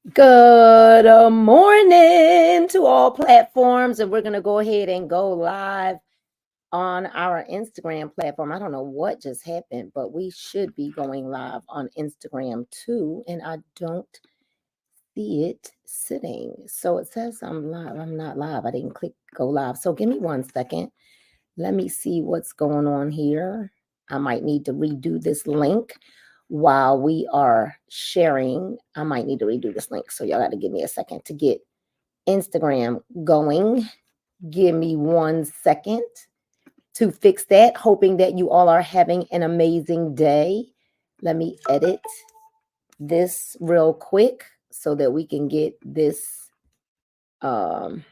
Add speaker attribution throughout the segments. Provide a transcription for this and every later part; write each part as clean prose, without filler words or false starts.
Speaker 1: Good morning to all platforms, and we're going to go ahead and go live on our Instagram platform. I don't know what just happened, but we should be going live on Instagram too, and I don't see it sitting. So it says I'm live. I'm not live. I didn't click go live. So give me 1 second. Let me see what's going on here. I might need to redo this link while we are sharing. I might need to redo this link. So y'all got to give me a second to get Instagram going. Give me 1 second to fix that, hoping that you all are having an amazing day. Let me edit this real quick so that we can get this going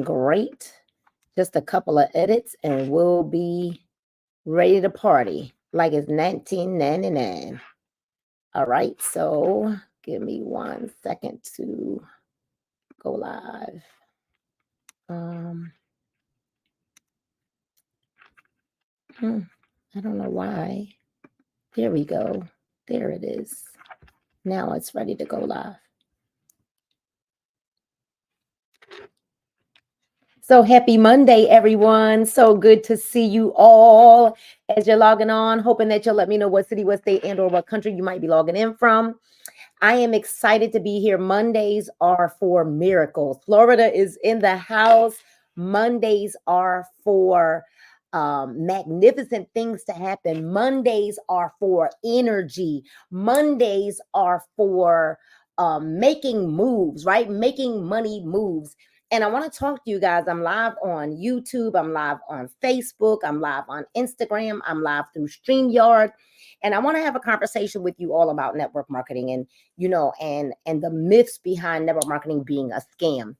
Speaker 1: great. Just a couple of edits and we'll be ready to party like it's 1999. All right, so give me 1 second to go live. I don't know why. There we go. There it is. Now it's ready to go live. So happy Monday, everyone. So good to see you all as you're logging on, hoping that you'll let me know what city, what state, and or what country you might be logging in from. I am excited to be here. Mondays are for miracles. Florida is in the house. Mondays are for magnificent things to happen. Mondays are for energy. Mondays are for making moves, right? Making money moves. And I want to talk to you guys. I'm live on YouTube. I'm live on Facebook. I'm live on Instagram. I'm live through StreamYard. And I want to have a conversation with you all about network marketing and, and the myths behind network marketing being a scam.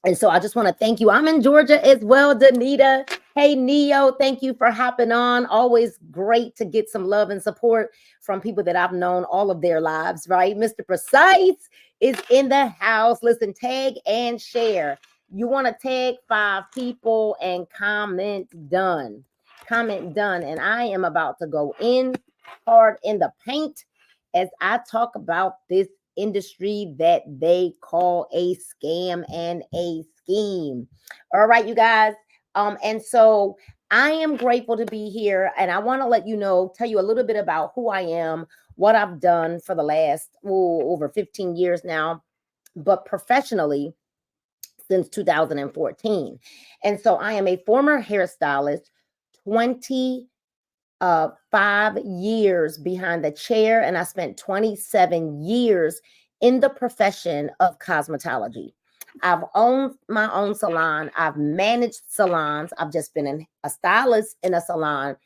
Speaker 1: And so I just want to thank you. I'm in Georgia as well, Danita. Hey, Neo, thank you for hopping on. Always great to get some love and support from people that I've known all of their lives, right? Mr. Precise is in the house. Listen, tag and share. You want to tag 5 people and comment done. Comment done. And I am about to go in hard in the paint as I talk about this industry that they call a scam and a scheme. All right, you guys. And so I am grateful to be here, and I want to let you know, tell you a little bit about who I am, what I've done for the last over 15 years now, but professionally since 2014. And so I am a former hairstylist, 5 years behind the chair, and I spent 27 years in the profession of cosmetology. I've owned my own salon. I've managed salons. I've just been a stylist in a salon.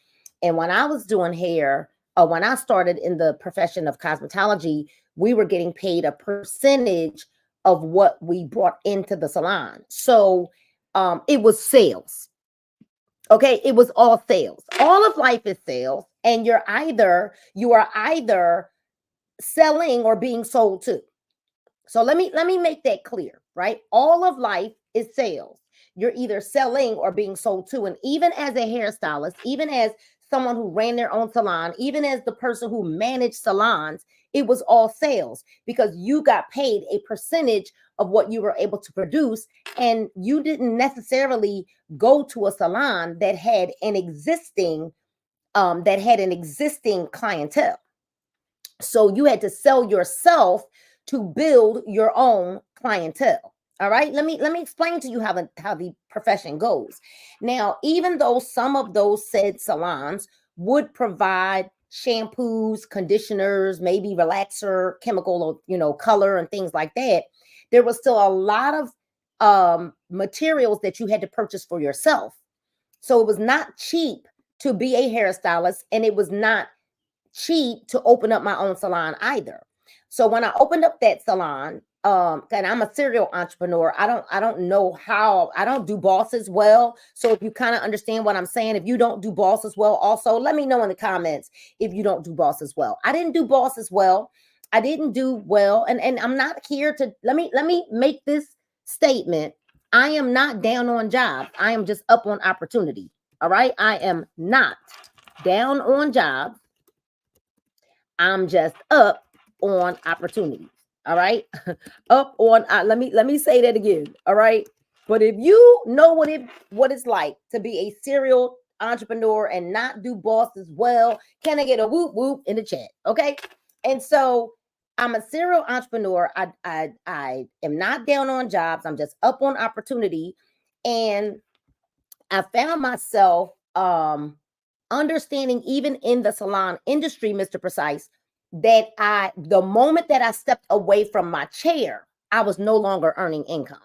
Speaker 1: And when I was doing hair, when I started in the profession of cosmetology, we were getting paid a percentage of what we brought into the salon. So it was sales. Okay, it was all sales. All of life is sales, and you are either selling or being sold to. So let me make that clear, right? All of life is sales. You're either selling or being sold to. And even as a hairstylist, even as someone who ran their own salon, even as the person who managed salons, it was all sales because you got paid a percentage of what you were able to produce, and you didn't necessarily go to a salon that had an existing clientele. So you had to sell yourself to build your own clientele. All right, let me explain to you how the profession goes. Now, even though some of those said salons would provide shampoos, conditioners, maybe relaxer, chemical, color and things like that, there was still a lot of materials that you had to purchase for yourself. So it was not cheap to be a hairstylist, and it was not cheap to open up my own salon either. So when I opened up that salon, and I'm a serial entrepreneur, I don't know how. I don't do bosses well. So if you kind of understand what I'm saying, if you don't do bosses well, also let me know in the comments if you don't do bosses well. I didn't do bosses well. I didn't do well, and I'm not here to let me make this statement. I am not down on jobs. I am just up on opportunity. All right, I am not down on jobs. I'm just up on opportunities. All right. Up on let me say that again. All right. But if you know what it's like to be a serial entrepreneur and not do boss as well, can I get a whoop whoop in the chat? Okay. And so I'm a serial entrepreneur. I am not down on jobs. I'm just up on opportunity. And I found myself understanding even in the salon industry, Mr. Precise, that the moment that I stepped away from my chair, I was no longer earning income.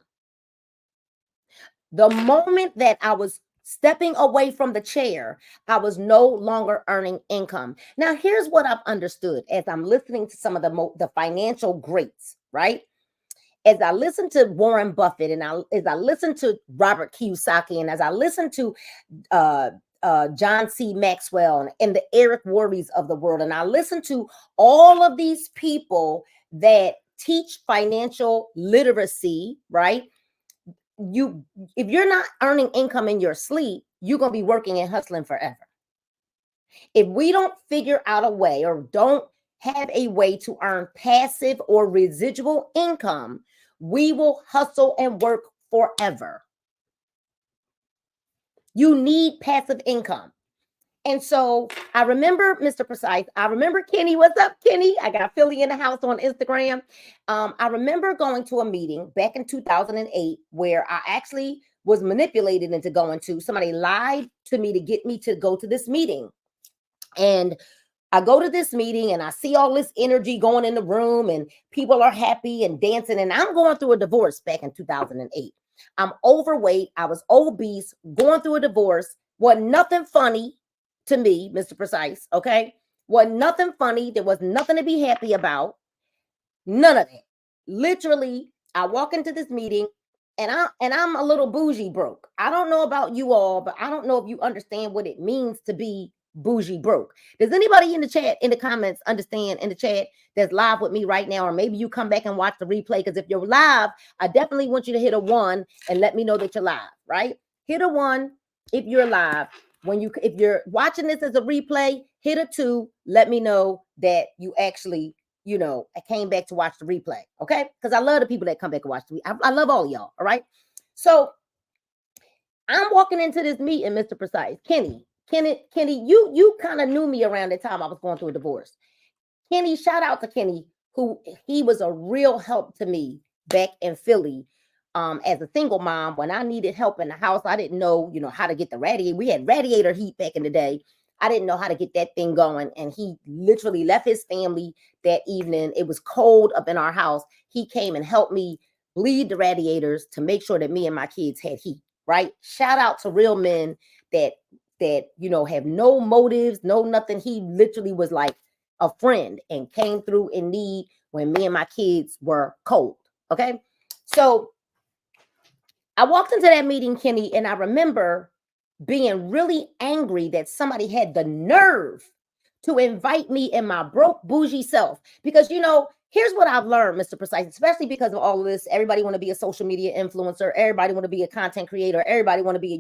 Speaker 1: The moment that I was stepping away from the chair, I was no longer earning income. Now, here's what I've understood as I'm listening to some of the financial greats, right? As I listen to Warren Buffett and as I listen to Robert Kiyosaki and as I listen to John C. Maxwell and the Eric Worreys of the world, and I listen to all of these people that teach financial literacy, right? If you're not earning income in your sleep, you're going to be working and hustling forever. If we don't figure out a way or don't have a way to earn passive or residual income, we will hustle and work forever. You need passive income. And so I remember, Mr. Precise, I remember Kenny. What's up, Kenny? I got Philly in the house on Instagram. I remember going to a meeting back in 2008 where I actually was manipulated into going to. Somebody lied to me to get me to go to this meeting. And I go to this meeting and I see all this energy going in the room and people are happy and dancing. And I'm going through a divorce back in 2008. I'm overweight. I was obese, going through a divorce. Wasn't nothing funny to me, Mr. Precise. Okay. Wasn't nothing funny. There was nothing to be happy about. None of that. Literally, I walk into this meeting and I'm a little bougie broke. I don't know about you all, but I don't know if you understand what it means to be bougie broke. Does anybody in the chat, in the comments, understand in the chat that's live with me right now? Or maybe you come back and watch the replay, because if you're live, I definitely want you to hit a 1 and let me know that you're live, right? Hit a 1 if you're live. If you're watching this as a replay, hit a 2. Let me know that you actually, I came back to watch the replay, okay? Because I love the people that come back and watch the replay. I love all of y'all, all right? So I'm walking into this meeting, Mr. Precise. Kenny, you kind of knew me around the time I was going through a divorce. Kenny, shout out to Kenny, he was a real help to me back in Philly. As a single mom, when I needed help in the house, I didn't know, how to get the radiator. We had radiator heat back in the day. I didn't know how to get that thing going. And he literally left his family that evening. It was cold up in our house. He came and helped me bleed the radiators to make sure that me and my kids had heat, right? Shout out to real men that have no motives, no nothing. He literally was like a friend and came through in need when me and my kids were cold. Okay. So I walked into that meeting, Kenny, and I remember being really angry that somebody had the nerve to invite me and my broke bougie self. Because, here's what I've learned, Mr. Precise, especially because of all of this. Everybody want to be a social media influencer. Everybody want to be a content creator. Everybody want to be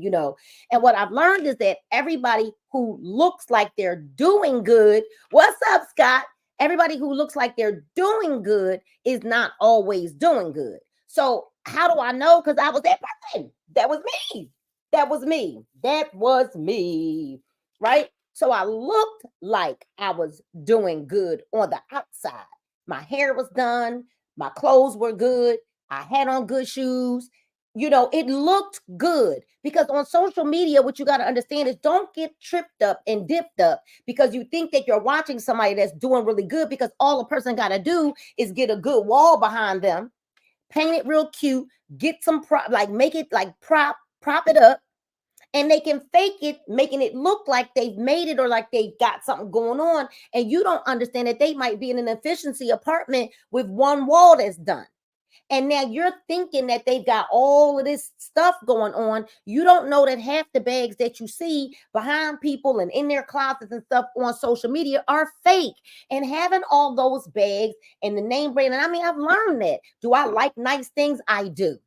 Speaker 1: and what I've learned is that everybody who looks like they're doing good, what's up, Scott? Everybody who looks like they're doing good is not always doing good. So how do I know? Because I was that person. That was me. That was me. That was me. Right? So I looked like I was doing good on the outside. My hair was done. My clothes were good. I had on good shoes. It looked good, because on social media, what you got to understand is don't get tripped up and dipped up because you think that you're watching somebody that's doing really good, because all a person got to do is get a good wall behind them, paint it real cute, get some make it like prop it up, and they can fake it, making it look like they've made it or like they got something going on. And you don't understand that they might be in an efficiency apartment with one wall that's done. And now you're thinking that they've got all of this stuff going on. You don't know that half the bags that you see behind people and in their closets and stuff on social media are fake. And having all those bags and the name brand, and I've learned that. Do I like nice things? I do.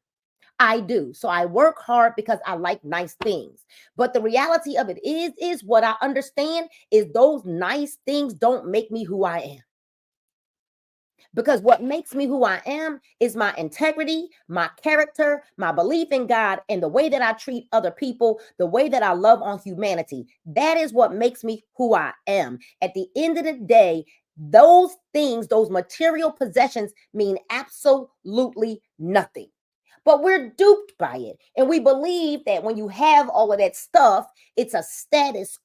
Speaker 1: So I work hard because I like nice things. But the reality of it is what I understand is those nice things don't make me who I am. Because what makes me who I am is my integrity, my character, my belief in God, and the way that I treat other people, the way that I love on humanity. That is what makes me who I am. At the end of the day, those things, those material possessions mean absolutely nothing. But we're duped by it. And we believe that when you have all of that stuff, it's a status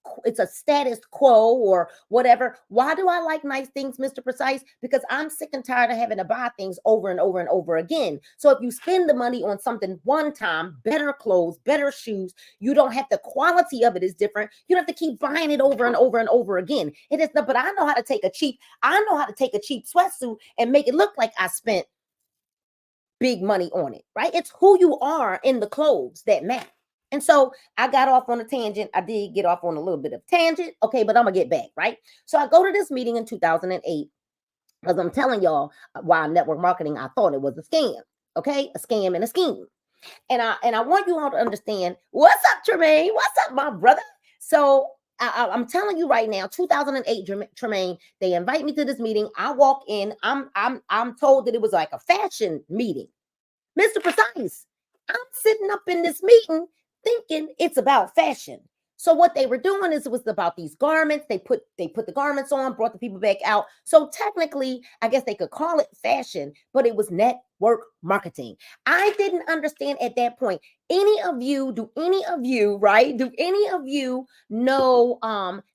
Speaker 1: quo or whatever. Why do I like nice things, Mr. Precise? Because I'm sick and tired of having to buy things over and over and over again. So if you spend the money on something one time, better clothes, better shoes, you don't have, the quality of it is different. You don't have to keep buying it over and over and over again. It is not, but I know how to take a cheap sweatsuit and make it look like I spent big money on it, right? It's who you are in the clothes that matter. And so I got off on a tangent. I did get off on a little bit of tangent. Okay, but I'm going to get back, right? So I go to this meeting in 2008 because I'm telling y'all why network marketing, I thought it was a scam. Okay, a scam and a scheme. And I want you all to understand, what's up, Tremaine? What's up, my brother? So I'm telling you right now, 2008, Tremaine, they invite me to this meeting. I walk in. I'm told that it was like a fashion meeting. Mr. Precise, I'm sitting up in this meeting thinking it's about fashion. So what they were doing is it was about these garments. They put the garments on, brought the people back out. So technically, I guess they could call it fashion, but it was network marketing. I didn't understand at that point. Do any of you know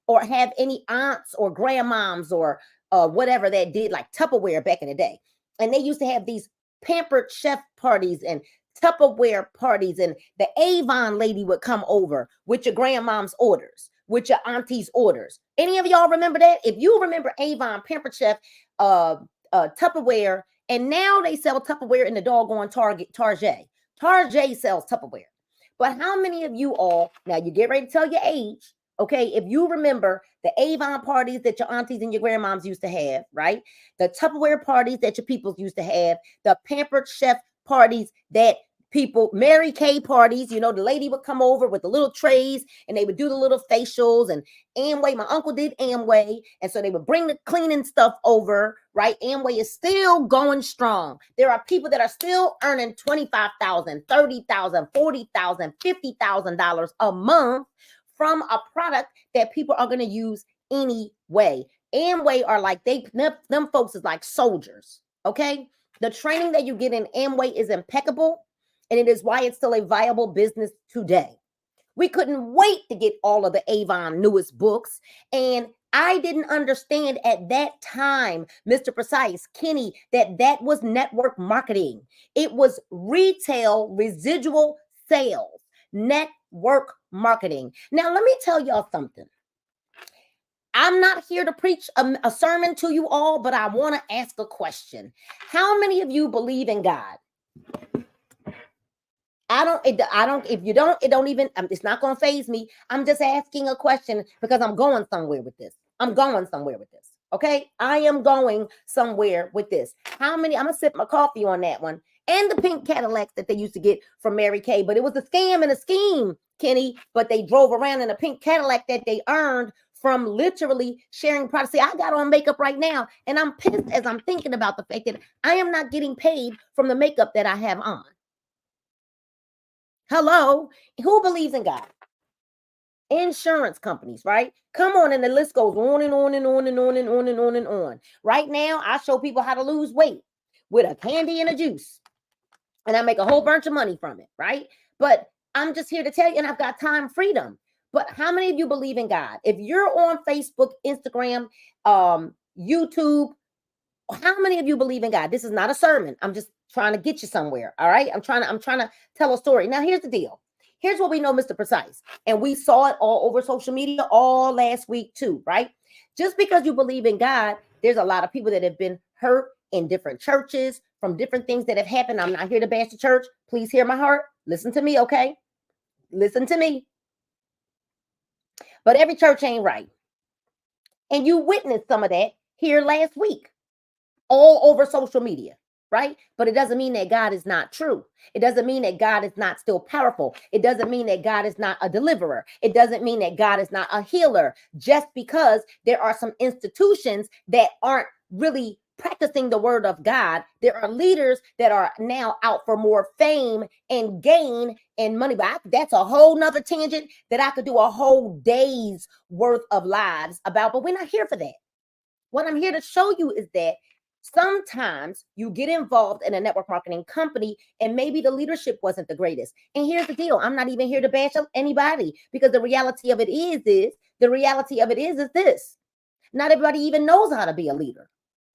Speaker 1: or have any aunts or grandmoms or whatever that did like Tupperware back in the day? And they used to have these pampered chef parties and Tupperware parties, and the Avon lady would come over with your grandmom's orders, with your auntie's orders. Any of y'all remember that? If you remember Avon, Pampered Chef, Tupperware, and now they sell Tupperware in the doggone Target. Target sells Tupperware. But how many of you all, now you get ready to tell your age, okay, if you remember the Avon parties that your aunties and your grandmoms used to have, right? The Tupperware parties that your people used to have, the Pampered Chef parties that people, Mary Kay parties, the lady would come over with the little trays and they would do the little facials, and Amway, my uncle did Amway. And so they would bring the cleaning stuff over, right? Amway is still going strong. There are people that are still earning $25,000, $30,000, $40,000, $50,000 a month from a product that people are going to use anyway. Amway are like, them folks is like soldiers, okay? The training that you get in Amway is impeccable, and it is why it's still a viable business today. We couldn't wait to get all of the Avon newest books, and I didn't understand at that time, Mr. Precise, Kenny, that was network marketing. It was retail residual sales, network marketing. Now, let me tell y'all something. I'm not here to preach a sermon to you all, but I want to ask a question. How many of you believe in God? If you don't, it don't even, it's not going to faze me. I'm just asking a question because I'm going somewhere with this. Okay. I am going somewhere with this. How many, I'm going to sip my coffee on that one. And the pink Cadillacs that they used to get from Mary Kay, but it was a scam and a scheme, Kenny, but they drove around in a pink Cadillac that they earned from literally sharing products. See, I got on makeup right now, and I'm pissed as I'm thinking about the fact that I am not getting paid from the makeup that I have on. Hello, who believes in God? Insurance companies, right? Come on, and the list goes on and on and on and on and on and on and on. Right now, I show people how to lose weight with a candy and a juice, and I make a whole bunch of money from it, right? But I'm just here to tell you, and I've got time freedom. But how many of you believe in God? If you're on Facebook, Instagram, YouTube, how many of you believe in God? This is not a sermon. I'm just trying to get you somewhere. All right. I'm trying to tell a story. Now, here's the deal. Here's what we know, Mr. Precise. And we saw it all over social media all last week too, right? Just because you believe in God, there's a lot of people that have been hurt in different churches from different things that have happened. I'm not here to bash the church. Please hear my heart. Listen to me, okay? Listen to me. But every church ain't right. And you witnessed some of that here last week, all over social media, right? But it doesn't mean that God is not true. It doesn't mean that God is not still powerful. It doesn't mean that God is not a deliverer. It doesn't mean that God is not a healer, just because there are some institutions that aren't really practicing the word of God. There are leaders that are now out for more fame and gain and money. But that's a whole nother tangent that I could do a whole day's worth of lives about, but we're not here for that. What I'm here to show you is that sometimes you get involved in a network marketing company and maybe the leadership wasn't the greatest. And here's the deal. I'm not even here to bash anybody, because the reality of it is this. Not everybody even knows how to be a leader,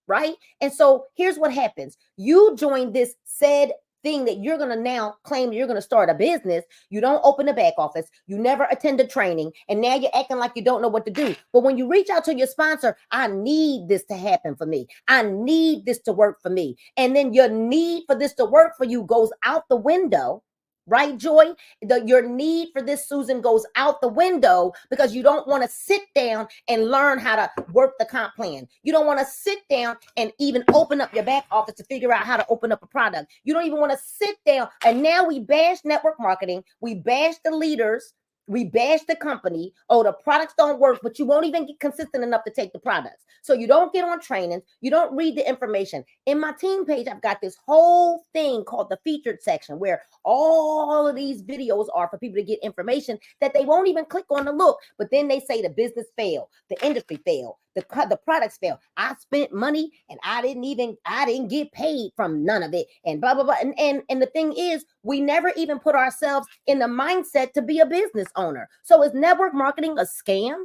Speaker 1: right? And so here's what happens. You join this said thing that you're going to now claim you're going to start a business. You don't open the back office. You never attend a training. And now you're acting like you don't know what to do. But when you reach out to your sponsor, I need this to happen for me. I need this to work for me. And then your need for this to work for you goes out the window. Right, Joy? Your need for this, Susan, goes out the window because you don't want to sit down and learn how to work the comp plan. You don't want to sit down and even open up your back office to figure out how to open up a product. You don't even want to sit down. And now we bash network marketing. We bash the leaders. We bash the company. Oh, the products don't work, but you won't even get consistent enough to take the products. So you don't get on trainings. You don't read the information. In my team page, I've got this whole thing called the featured section where all of these videos are for people to get information that they won't even click on to look. But then they say the business failed, the industry failed, the products failed. I spent money and I didn't get paid from none of it, and blah, blah, blah. And the thing is, we never even put ourselves in the mindset to be a business owner. So is network marketing a scam?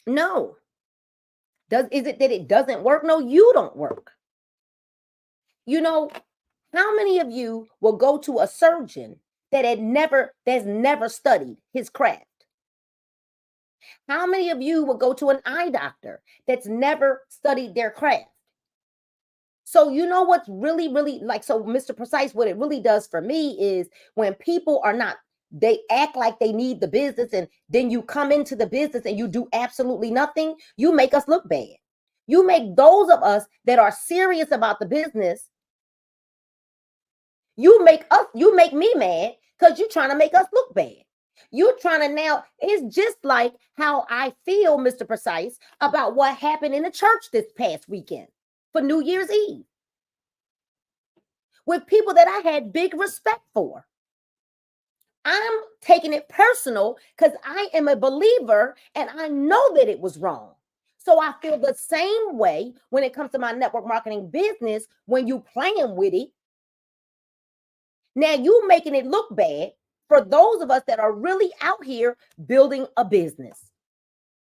Speaker 1: No. Is it that it doesn't work? No, you don't work. You know, how many of you will go to a surgeon that's never studied his craft? How many of you will go to an eye doctor that's never studied their craft? So you know what's really, really like, so Mr. Precise, what it really does for me is when people are not, they act like they need the business, and then you come into the business and you do absolutely nothing, you make us look bad. You make those of us that are serious about the business, you make me mad because you're trying to make us look bad. You're trying to now, it's just like how I feel, Mr. Precise, about what happened in the church this past weekend for New Year's Eve with people that I had big respect for. I'm taking it personal because I am a believer and I know that it was wrong. So I feel the same way when it comes to my network marketing business. When you playing with it, now you making it look bad for those of us that are really out here building a business.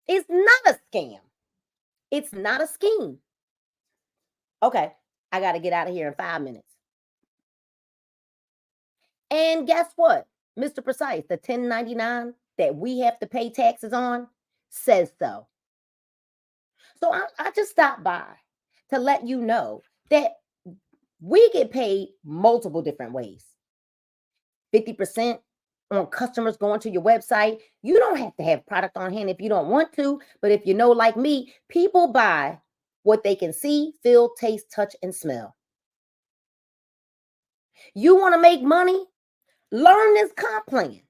Speaker 1: It's not a scam. It's not a scheme. Okay, I got to get out of here in 5 minutes. And guess what? Mr. Precise, the 1099 that we have to pay taxes on says so. So I just stopped by to let you know that we get paid multiple different ways. 50% on customers going to your website. You don't have to have product on hand if you don't want to, but if you know, like me, people buy what they can see, feel, taste, touch, and smell. You want to make money? Learn this comp plan.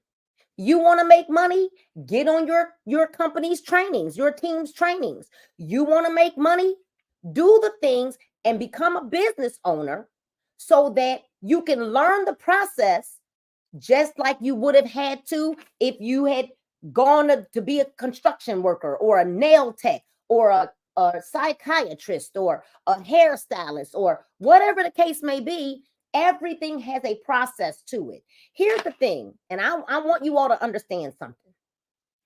Speaker 1: You want to make money? Get on your company's trainings, your team's trainings. You want to make money? Do the things and become a business owner so that you can learn the process just like you would have had to if you had gone to be a construction worker or a nail tech or a psychiatrist or a hairstylist or whatever the case may be. Everything has a process to it. Here's the thing, and I want you all to understand something,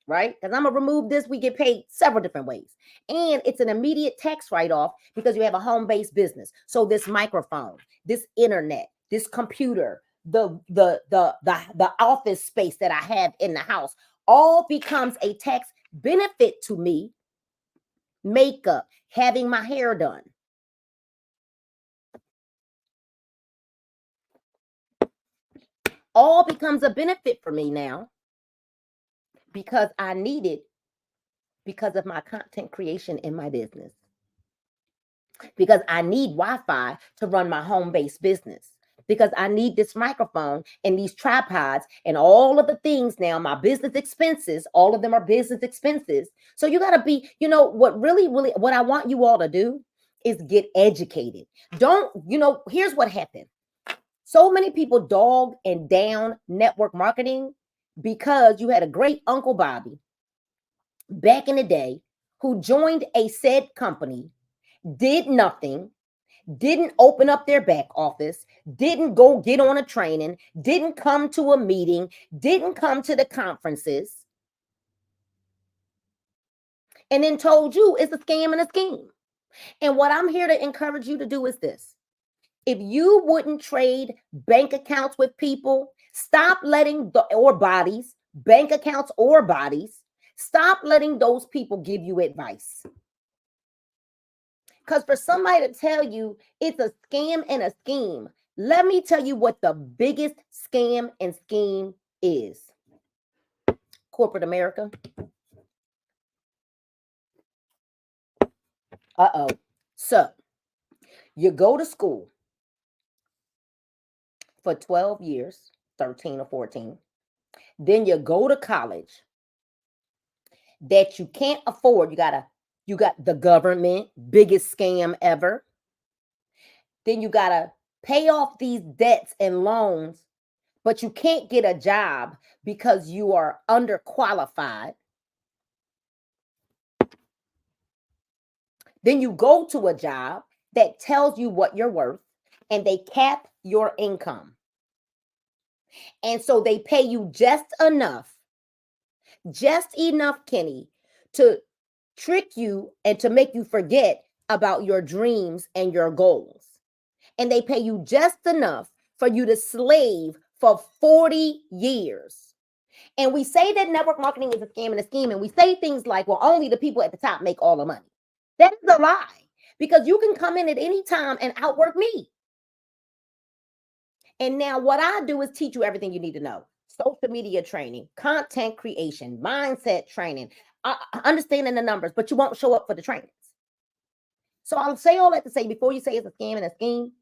Speaker 1: right? Because I'm going to remove this. We get paid several different ways. And it's an immediate tax write-off because you have a home-based business. So this microphone, this internet, this computer, the office space that I have in the house, all becomes a tax benefit to me. Makeup, having my hair done. All becomes a benefit for me now because I need it because of my content creation in my business. Because I need Wi-Fi to run my home-based business. because I need this microphone and these tripods and all of the things now, my business expenses, all of them are business expenses. So you got to be, what really, what I want you all to do is get educated. Don't, here's what happened. So many people dog and down network marketing because you had a great Uncle Bobby back in the day who joined a said company, did nothing, didn't open up their back office, didn't go get on a training, didn't come to a meeting, didn't come to the conferences, and then told you it's a scam and a scheme. And what I'm here to encourage you to do is this. If you wouldn't trade bank accounts with people, stop letting bank accounts or bodies, stop letting those people give you advice. Because for somebody to tell you it's a scam and a scheme, let me tell you what the biggest scam and scheme is. Corporate America. So you go to school for 12 years, 13 or 14. Then you go to college that you can't afford. You got the government, biggest scam ever. Then you got to pay off these debts and loans, but you can't get a job because you are underqualified. Then you go to a job that tells you what you're worth and they cap your income. And so they pay you just enough, Kenny, to trick you and to make you forget about your dreams and your goals. And they pay you just enough for you to slave for 40 years. And we say that network marketing is a scam and a scheme. And we say things like, well, only the people at the top make all the money. That is a lie, because you can come in at any time and outwork me. And now what I do is teach you everything you need to know. Social media training, content creation, mindset training, understanding the numbers, but you won't show up for the trainings. So I'll say all that to say, before you say it's a scam and a scheme,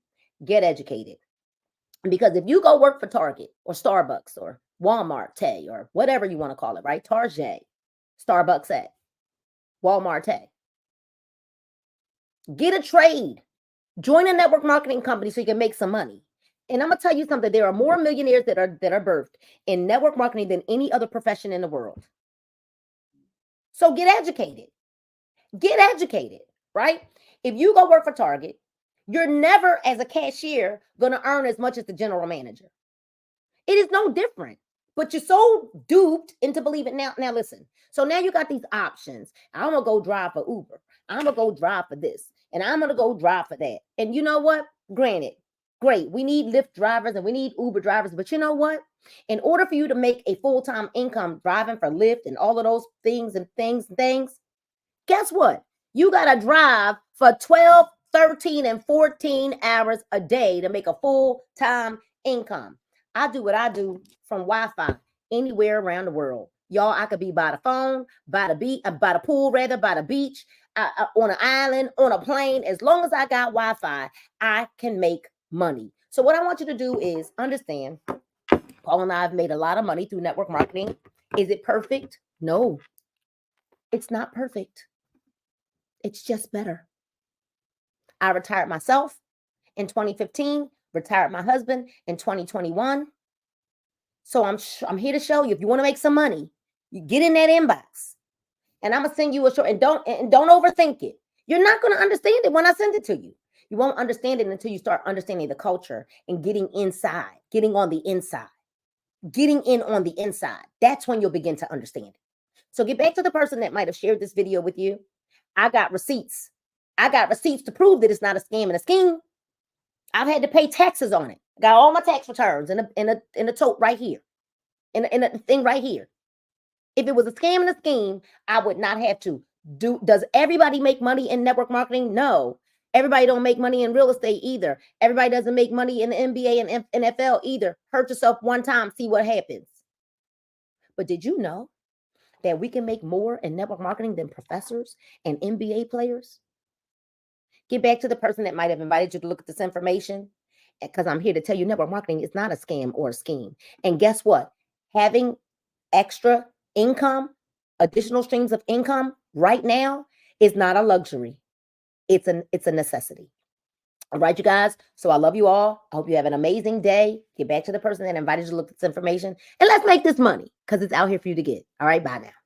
Speaker 1: get educated. Because if you go work for Target or Starbucks or Walmart, or whatever you want to call it, right? Target, Starbucks, Walmart, get a trade, join a network marketing company so you can make some money. And I'm gonna tell you something: there are more millionaires that are birthed in network marketing than any other profession in the world. So get educated. Get educated, right? If you go work for Target, you're never, as a cashier, gonna earn as much as the general manager. It is no different. But you're so duped into believing now. Now listen. So now you got these options. I'm gonna go drive for Uber. I'm gonna go drive for this, and I'm gonna go drive for that. And you know what? Granted, great. We need Lyft drivers and we need Uber drivers. But you know what? In order for you to make a full-time income driving for Lyft and all of those things, guess what? You got to drive for 12, 13, and 14 hours a day to make a full-time income. I do what I do from Wi-Fi anywhere around the world. Y'all, I could be by the phone, by the pool, by the beach, on an island, on a plane. As long as I got Wi-Fi, I can make money. So what I want you to do is understand, Paul and I have made a lot of money through network marketing. Is it perfect? No, it's not perfect. It's just better. I retired myself in 2015, retired my husband in 2021. So I'm here to show you, if you want to make some money, you get in that inbox and I'm going to send you a short, and don't overthink it. You're not going to understand it when I send it to you. You won't understand it until you start understanding the culture and getting inside, getting on the inside, getting in on the inside. That's when you'll begin to understand it. So get back to the person that might have shared this video with you. I got receipts. I got receipts to prove that it's not a scam and a scheme. I've had to pay taxes on it. Got all my tax returns in a tote right here, in a thing right here. If it was a scam and a scheme, I would not have to do. Does everybody make money in network marketing? No. Everybody don't make money in real estate either. Everybody doesn't make money in the NBA and NFL either. Hurt yourself one time, see what happens. But did you know that we can make more in network marketing than professors and NBA players? Get back to the person that might have invited you to look at this information. because I'm here to tell you network marketing is not a scam or a scheme. And guess what? Having extra income, additional streams of income right now is not a luxury. It's a necessity. All right, you guys. So I love you all. I hope you have an amazing day. Get back to the person that invited you to look at this information, and let's make this money because it's out here for you to get. All right, bye now.